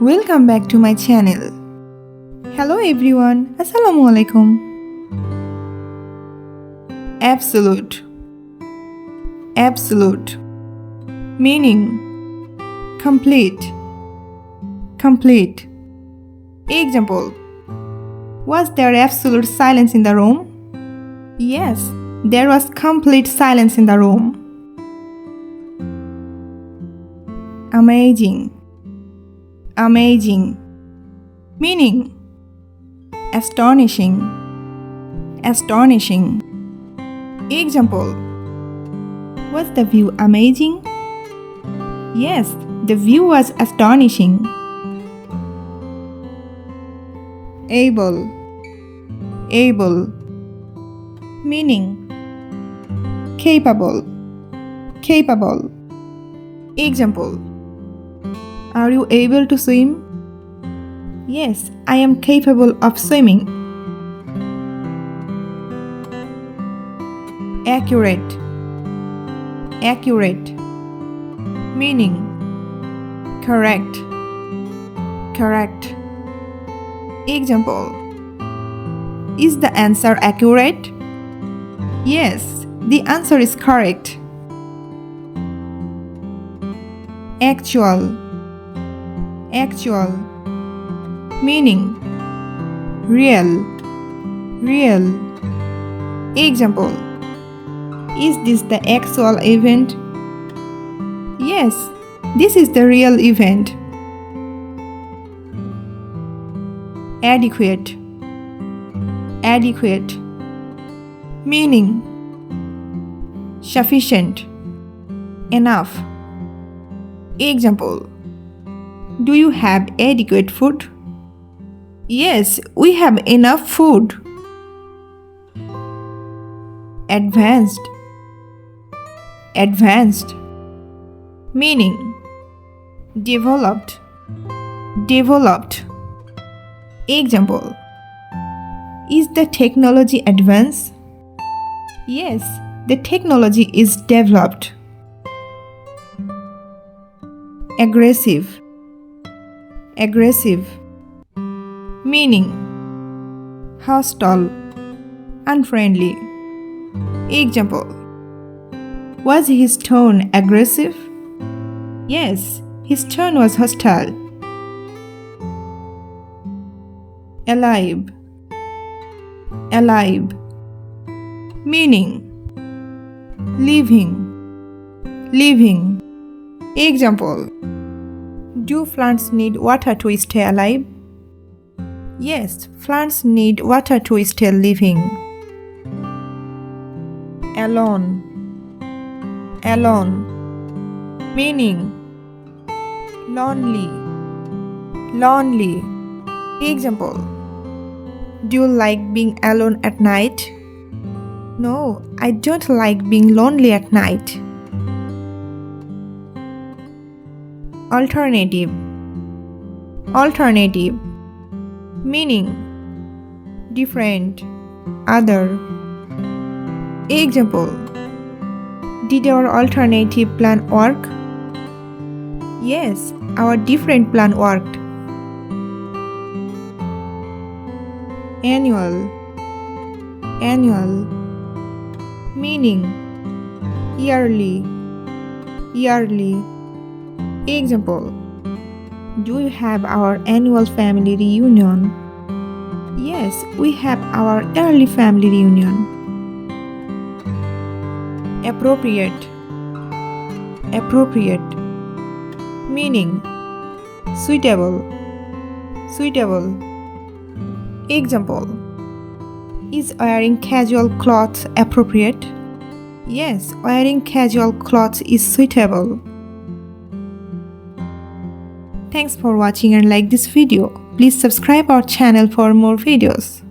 Welcome back to my channel. Hello everyone, Assalamu alaikum. Absolute. Absolute. Meaning complete. Complete. Example. Was there absolute silence in the room? Yes, there was complete silence in the room. Amazing. Amazing. Meaning astonishing. Astonishing. Example. Was the view amazing? Yes, the view was astonishing. Able. Able. Meaning capable. Capable. Example. Are you able to swim? Yes, I am capable of swimming. Accurate. Accurate. Meaning correct. Correct. Example. Is the answer accurate? Yes, the answer is correct. Actual. Actual. Meaning real. Real. Example. Is this the actual event? Yes, this is the real event. Adequate. Adequate. Meaning sufficient. Enough. Example. Do you have adequate food? Yes, we have enough food. Advanced. Advanced. Meaning developed. Developed. Example. Is the technology advanced? Yes, the technology is developed. Aggressive. Aggressive. Meaning hostile. Unfriendly. Example. Was his tone aggressive? Yes, his tone was hostile. Alive. Alive. Meaning living. Living. Example. Do plants need water to stay alive? Yes, plants need water to stay living. Alone. Alone. Meaning lonely. Lonely. Example. Do you like being alone at night? No, I don't like being lonely at night. Alternative. Alternative. Meaning different. Other. Example. Did our alternative plan work? Yes, our different plan worked. Annual. Annual. Meaning yearly. Yearly. Example. Do you have our annual family reunion? Yes, we have our yearly family reunion. Appropriate. Appropriate. Meaning suitable. Suitable. Example. Is wearing casual clothes appropriate? Yes, wearing casual clothes is suitable. Thanks for watching and like this video. Please subscribe our channel for more videos.